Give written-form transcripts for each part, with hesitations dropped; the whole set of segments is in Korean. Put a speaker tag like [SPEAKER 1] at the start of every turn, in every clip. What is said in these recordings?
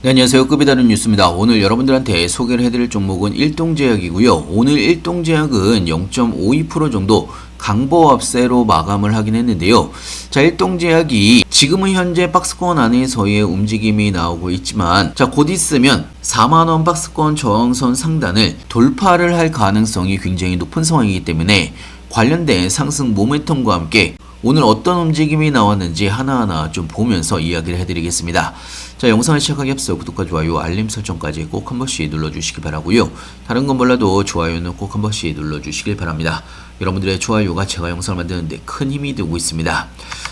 [SPEAKER 1] 네, 안녕하세요. 급이 다른 뉴스입니다. 오늘 여러분들한테 소개를 해드릴 종목은 일동제약이고요. 오늘 일동제약은 0.52% 정도 강보합세로 마감을 하긴 했는데요. 자, 일동제약이 지금은 현재 박스권 안에서의 움직임이 나오고 있지만, 자, 곧 있으면 4만원 박스권 저항선 상단을 돌파를 할 가능성이 굉장히 높은 상황이기 때문에 관련된 상승 모멘텀과 함께 오늘 어떤 움직임이 나왔는지 하나하나 좀 보면서 이야기를 해드리겠습니다. 자, 영상을 시작하기 앞서 구독과 좋아요, 알림 설정까지 꼭 한 번씩 눌러주시기 바라고요. 다른 건 몰라도 좋아요는 꼭 한 번씩 눌러주시길 바랍니다. 여러분들의 좋아요가 제가 영상을 만드는데 큰 힘이 되고 있습니다.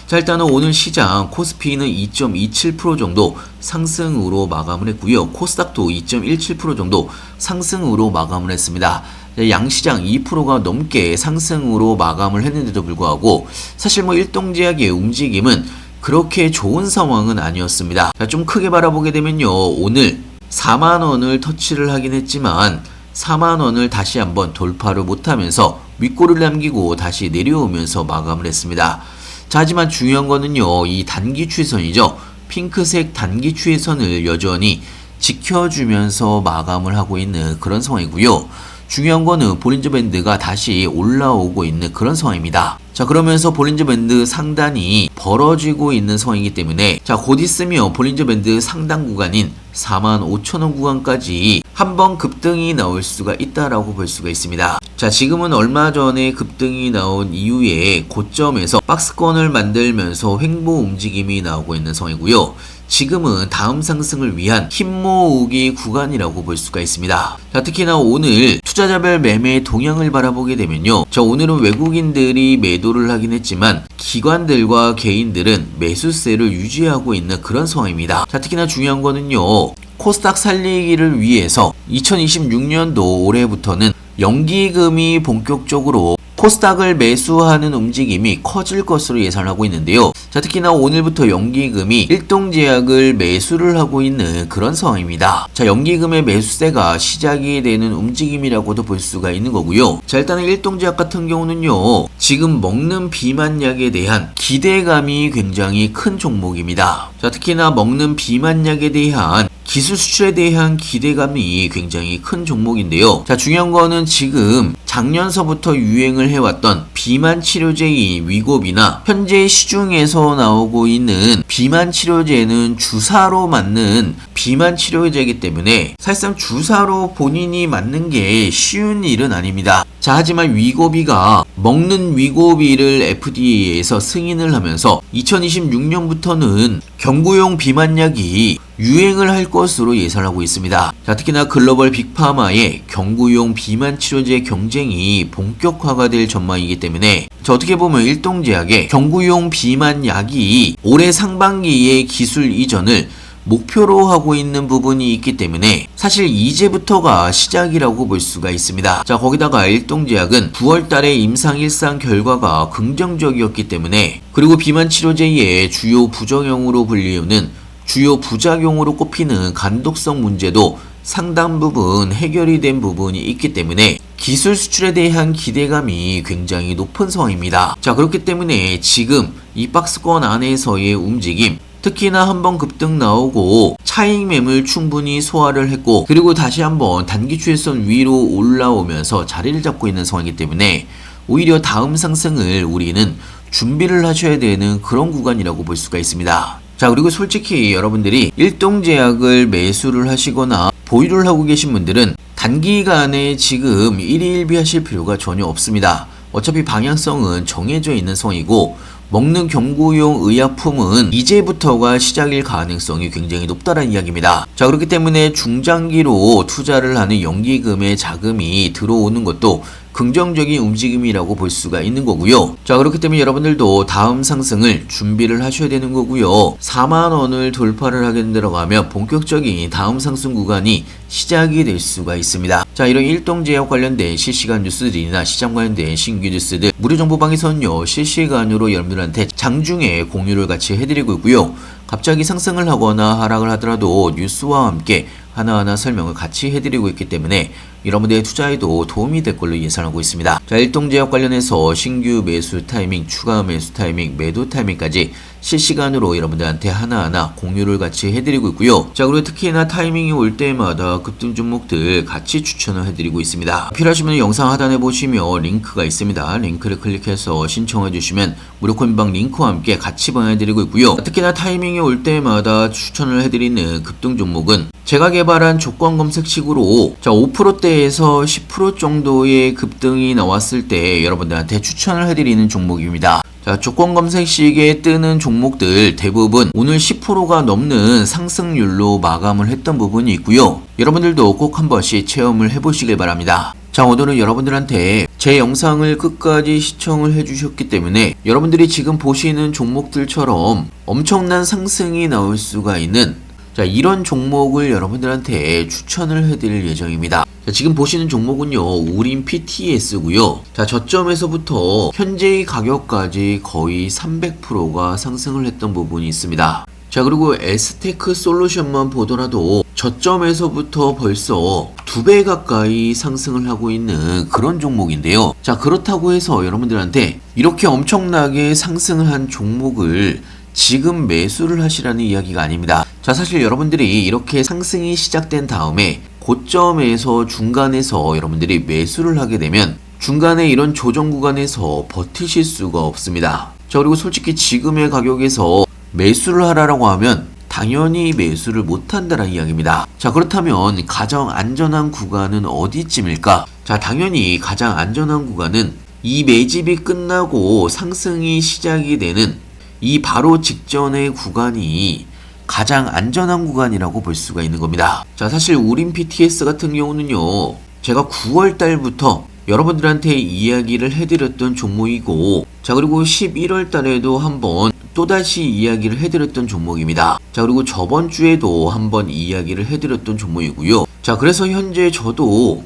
[SPEAKER 1] 자, 일단은 오늘 시장 코스피는 2.27% 정도 상승으로 마감을 했고요. 코스닥도 2.17% 정도 상승으로 마감을 했습니다. 양시장 2%가 넘게 상승으로 마감을 했는데도 불구하고 사실 일동제약의 움직임은 그렇게 좋은 상황은 아니었습니다. 자, 좀 크게 바라보게 되면요, 오늘 4만원을 터치를 하긴 했지만 4만원을 다시 한번 돌파를 못하면서 윗골을 남기고 다시 내려오면서 마감을 했습니다. 자, 하지만 중요한 거는요, 이 단기 추세선이죠. 핑크색 단기 추세선을 여전히 지켜주면서 마감을 하고 있는 그런 상황이고요. 중요한 거는 볼린저 밴드가 다시 올라오고 있는 그런 상황입니다. 자, 그러면서 볼린저 밴드 상단이 벌어지고 있는 상황이기 때문에 자, 곧 있으면 볼린저 밴드 상단 구간인 45,000원 구간까지 한번 급등이 나올 수가 있다라고 볼 수가 있습니다. 자, 지금은 얼마 전에 급등이 나온 이후에 고점에서 박스권을 만들면서 횡보 움직임이 나오고 있는 상황이고요. 지금은 다음 상승을 위한 힘 모으기 구간이라고 볼 수가 있습니다. 자, 특히나 오늘 투자자별 매매 동향을 바라보게 되면요, 자, 오늘은 외국인들이 매도를 하긴 했지만 기관들과 개인들은 매수세를 유지하고 있는 그런 상황입니다. 자, 특히나 중요한 거는요, 코스닥 살리기를 위해서 2026년도 올해부터는 연기금이 본격적으로 코스닥을 매수하는 움직임이 커질 것으로 예상하고 있는데요. 자, 특히나 오늘부터 연기금이 일동제약을 매수를 하고 있는 그런 상황입니다. 자, 연기금의 매수세가 시작이 되는 움직임이라고도 볼 수가 있는 거고요. 자, 일단은 일동제약 같은 경우는요, 지금 먹는 비만약에 대한 기대감이 굉장히 큰 종목입니다. 자, 특히나 먹는 비만약에 대한 기술 수출에 대한 기대감이 굉장히 큰 종목인데요. 자, 중요한 거는 지금 작년서부터 유행을 해왔던 비만 치료제인 위고비나 현재 시중에서 나오고 있는 비만 치료제는 주사로 맞는 비만 치료제이기 때문에 사실상 주사로 본인이 맞는 게 쉬운 일은 아닙니다. 자, 하지만 위고비가 먹는 위고비를 FDA에서 승인을 하면서 2026년부터는 경구용 비만약이 유행을 할 것으로 예상하고 있습니다. 자, 특히나 글로벌 빅파마의 경구용 비만 치료제 경쟁이 본격화가 될 전망이기 때문에 자, 어떻게 보면 일동제약의 경구용 비만약이 올해 상반기에 기술 이전을 목표로 하고 있는 부분이 있기 때문에 사실 이제부터가 시작이라고 볼 수가 있습니다. 자, 거기다가 일동제약은 9월달에 임상1상 결과가 긍정적이었기 때문에, 그리고 비만 치료제의 주요 부작용으로 불리우는 주요 부작용으로 꼽히는 간독성 문제도 상당 부분 해결이 된 부분이 있기 때문에 기술 수출에 대한 기대감이 굉장히 높은 상황입니다. 자, 그렇기 때문에 지금 이 박스권 안에서의 움직임, 특히나 한번 급등 나오고 차익 매물 충분히 소화를 했고, 그리고 다시 한번 단기 추세선 위로 올라오면서 자리를 잡고 있는 상황이기 때문에 오히려 다음 상승을 우리는 준비를 하셔야 되는 그런 구간이라고 볼 수가 있습니다. 자, 그리고 솔직히 여러분들이 일동제약을 매수를 하시거나 보유를 하고 계신 분들은 단기간에 지금 1위 1비 하실 필요가 전혀 없습니다. 어차피 방향성은 정해져 있는 상황이고, 먹는 경구용 의약품은 이제부터가 시작일 가능성이 굉장히 높다는 이야기입니다. 자, 그렇기 때문에 중장기로 투자를 하는 연기금의 자금이 들어오는 것도 긍정적인 움직임이라고 볼 수가 있는 거고요. 자, 그렇기 때문에 여러분들도 다음 상승을 준비를 하셔야 되는 거고요. 4만원을 돌파를 하게 들어가면 본격적인 다음 상승 구간이 시작이 될 수가 있습니다. 자, 이런 일동제약 관련된 실시간 뉴스들이나 시장 관련된 신규 뉴스들 무료 정보방에서는요, 실시간으로 여러분들한테 장중에 공유를 같이 해드리고 있고요. 갑자기 상승을 하거나 하락을 하더라도 뉴스와 함께 하나하나 설명을 같이 해드리고 있기 때문에 여러분들의 투자에도 도움이 될 걸로 예상하고 있습니다. 자, 일동제약 관련해서 신규 매수 타이밍, 추가 매수 타이밍, 매도 타이밍까지 실시간으로 여러분들한테 하나하나 공유를 같이 해드리고 있고요. 자, 그리고 특히나 타이밍이 올 때마다 급등 종목들 같이 추천을 해드리고 있습니다. 필요하시면 영상 하단에 보시면 링크가 있습니다. 링크를 클릭해서 신청해 주시면 무료 코인방 링크와 함께 같이 보내드리고 있고요. 특히나 타이밍이 올 때마다 추천을 해드리는 급등 종목은 제가 개발한 조건 검색식으로 5%대에서 10% 정도의 급등이 나왔을 때 여러분들한테 추천을 해드리는 종목입니다. 자, 조건 검색식에 뜨는 종목들 대부분 오늘 10%가 넘는 상승률로 마감을 했던 부분이 있고요. 여러분들도 꼭 한 번씩 체험을 해보시길 바랍니다. 자, 오늘은 여러분들한테 제 영상을 끝까지 시청을 해주셨기 때문에 여러분들이 지금 보시는 종목들처럼 엄청난 상승이 나올 수가 있는 이런 종목을 여러분들한테 추천을 해드릴 예정입니다. 자, 지금 보시는 종목은요, 우림 PTS고요. 자, 저점에서부터 현재의 가격까지 거의 300%가 상승을 했던 부분이 있습니다. 자, 그리고 에스테크 솔루션만 보더라도 저점에서부터 벌써 2배 가까이 상승을 하고 있는 그런 종목인데요. 자, 그렇다고 해서 여러분들한테 이렇게 엄청나게 상승을 한 종목을 지금 매수를 하시라는 이야기가 아닙니다. 자, 사실 여러분들이 이렇게 상승이 시작된 다음에 고점에서 중간에서 여러분들이 매수를 하게 되면 중간에 이런 조정 구간에서 버티실 수가 없습니다. 자, 그리고 솔직히 지금의 가격에서 매수를 하라고 하면 당연히 매수를 못한다는 이야기입니다. 자, 그렇다면 가장 안전한 구간은 어디쯤일까? 자, 당연히 가장 안전한 구간은 이 매집이 끝나고 상승이 시작이 되는 이 바로 직전의 구간이 가장 안전한 구간이라고 볼 수가 있는 겁니다. 자, 사실 우림 PTS 같은 경우는요, 제가 9월 달부터 여러분들한테 이야기를 해드렸던 종목이고, 자, 그리고 11월 달에도 한번 또다시 이야기를 해드렸던 종목입니다. 자, 그리고 저번 주에도 한번 이야기를 해드렸던 종목이고요. 자, 그래서 현재 저도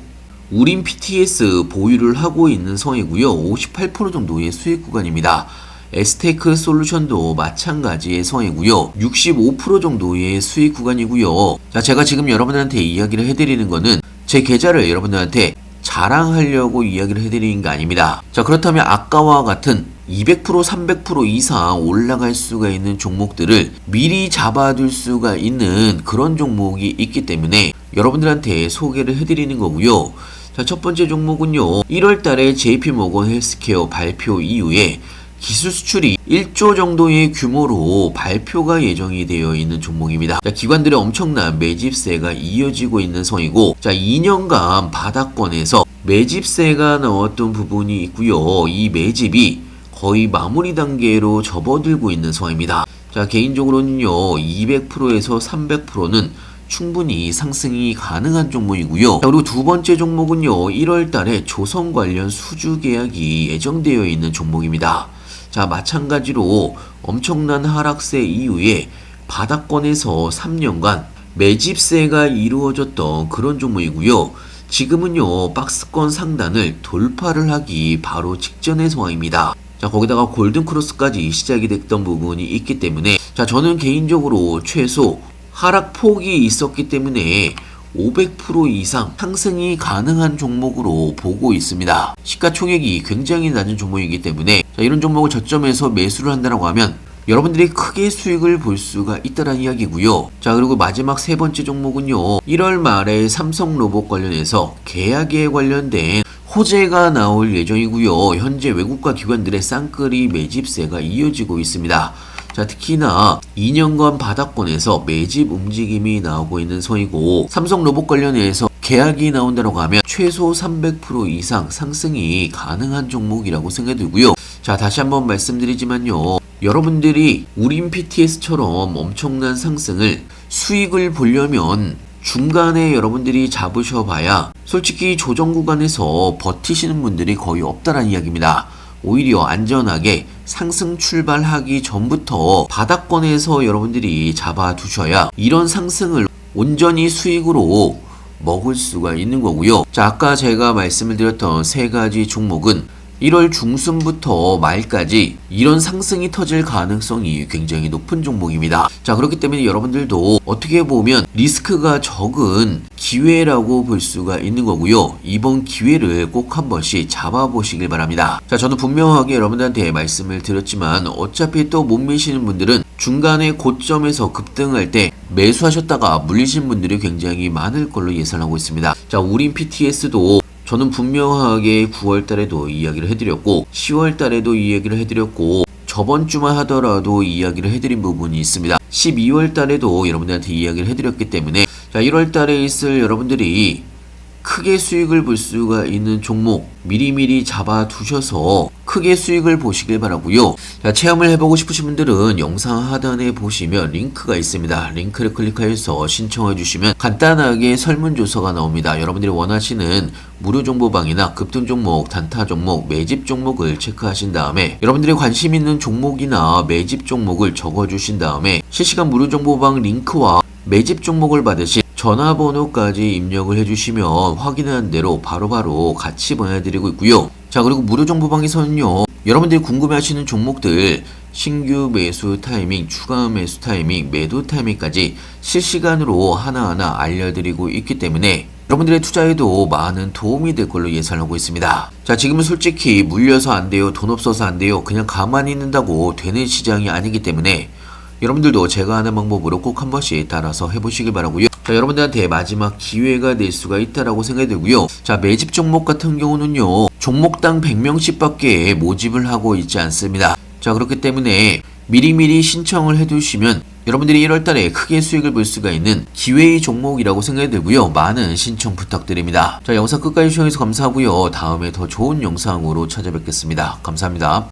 [SPEAKER 1] 우림 PTS 보유를 하고 있는 성이고요. 58% 정도의 수익 구간입니다. 에스테크 솔루션도 마찬가지의 성이고요. 65% 정도의 수익 구간이고요. 자, 제가 지금 여러분들한테 이야기를 해드리는 거는 제 계좌를 여러분들한테 자랑하려고 이야기를 해드리는 게 아닙니다. 자, 그렇다면 아까와 같은 200%, 300% 이상 올라갈 수가 있는 종목들을 미리 잡아둘 수가 있는 그런 종목이 있기 때문에 여러분들한테 소개를 해드리는 거고요. 자, 첫 번째 종목은요, 1월 달에 JP모건 헬스케어 발표 이후에 기술 수출이 1조 정도의 규모로 발표가 예정이 되어 있는 종목입니다. 자, 기관들의 엄청난 매집세가 이어지고 있는 성이고, 자, 2년간 바닥권에서 매집세가 나왔던 부분이 있고요. 이 매집이 거의 마무리 단계로 접어들고 있는 성입니다. 자, 개인적으로는요, 200%에서 300%는 충분히 상승이 가능한 종목이고요. 자, 그리고 두 번째 종목은요, 1월 달에 조선 관련 수주 계약이 예정되어 있는 종목입니다. 자, 마찬가지로 엄청난 하락세 이후에 바닥권에서 3년간 매집세가 이루어졌던 그런 종목이고요. 지금은요, 박스권 상단을 돌파를 하기 바로 직전의 상황입니다. 자, 거기다가 골든크로스까지 시작이 됐던 부분이 있기 때문에, 자, 저는 개인적으로 최소 하락폭이 있었기 때문에 500% 이상 상승이 가능한 종목으로 보고 있습니다. 시가총액이 굉장히 낮은 종목이기 때문에, 자, 이런 종목을 저점에서 매수를 한다고 하면 여러분들이 크게 수익을 볼 수가 있다는 이야기고요. 자, 그리고 마지막 세 번째 종목은요, 1월 말에 삼성로봇 관련해서 계약에 관련된 호재가 나올 예정이고요. 현재 외국과 기관들의 쌍끌이 매집세가 이어지고 있습니다. 자, 특히나 2년간 바닥권에서 매집 움직임이 나오고 있는 성이고, 삼성로봇 관련해서 계약이 나온다고 하면 최소 300% 이상 상승이 가능한 종목이라고 생각이 들고요. 자, 다시 한번 말씀드리지만요, 여러분들이 우림 PTS처럼 엄청난 상승을 수익을 보려면 중간에 여러분들이 잡으셔봐야 솔직히 조정 구간에서 버티시는 분들이 거의 없다는 이야기입니다. 오히려 안전하게 상승 출발하기 전부터 바닥권에서 여러분들이 잡아두셔야 이런 상승을 온전히 수익으로 먹을 수가 있는 거고요. 자, 아까 제가 말씀을 드렸던 세 가지 종목은 1월 중순부터 말까지 이런 상승이 터질 가능성이 굉장히 높은 종목입니다. 자, 그렇기 때문에 여러분들도 어떻게 보면 리스크가 적은 기회라고 볼 수가 있는 거고요. 이번 기회를 꼭 한 번씩 잡아보시길 바랍니다. 자, 저는 분명하게 여러분들한테 말씀을 드렸지만 어차피 또 못 미시는 분들은 중간에 고점에서 급등할 때 매수하셨다가 물리신 분들이 굉장히 많을 걸로 예상하고 있습니다. 자, 우린 PTS도 저는 분명하게 9월 달에도 이야기를 해드렸고 10월 달에도 이야기를 해드렸고 저번 주만 하더라도 이야기를 해드린 부분이 있습니다. 12월 달에도 여러분들한테 이야기를 해드렸기 때문에 자, 1월 달에 있을 여러분들이 크게 수익을 볼 수가 있는 종목 미리미리 잡아두셔서 크게 수익을 보시길 바라고요. 자, 체험을 해보고 싶으신 분들은 영상 하단에 보시면 링크가 있습니다. 링크를 클릭하여서 신청해 주시면 간단하게 설문조서가 나옵니다. 여러분들이 원하시는 무료 정보방이나 급등 종목, 단타 종목, 매집 종목을 체크하신 다음에 여러분들이 관심 있는 종목이나 매집 종목을 적어주신 다음에 실시간 무료 정보방 링크와 매집 종목을 받으신 전화번호까지 입력을 해주시면 확인한 대로 바로바로 같이 보내드리고 있고요. 자, 그리고 무료 정보방에서는요, 여러분들이 궁금해하시는 종목들 신규 매수 타이밍, 추가 매수 타이밍, 매도 타이밍까지 실시간으로 하나하나 알려드리고 있기 때문에 여러분들의 투자에도 많은 도움이 될 걸로 예상하고 있습니다. 자, 지금은 솔직히 물려서 안 돼요, 돈 없어서 안 돼요, 그냥 가만히 있는다고 되는 시장이 아니기 때문에 여러분들도 제가 하는 방법으로 꼭 한 번씩 따라서 해보시길 바라고요. 자, 여러분들한테 마지막 기회가 될 수가 있다라고 생각이 들고요. 자, 매집 종목 같은 경우는요, 종목당 100명씩 밖에 모집을 하고 있지 않습니다. 자, 그렇기 때문에 미리미리 신청을 해두시면 여러분들이 1월 달에 크게 수익을 볼 수가 있는 기회의 종목이라고 생각이 들고요. 많은 신청 부탁드립니다. 자, 영상 끝까지 시청해주셔서 감사하고요. 다음에 더 좋은 영상으로 찾아뵙겠습니다. 감사합니다.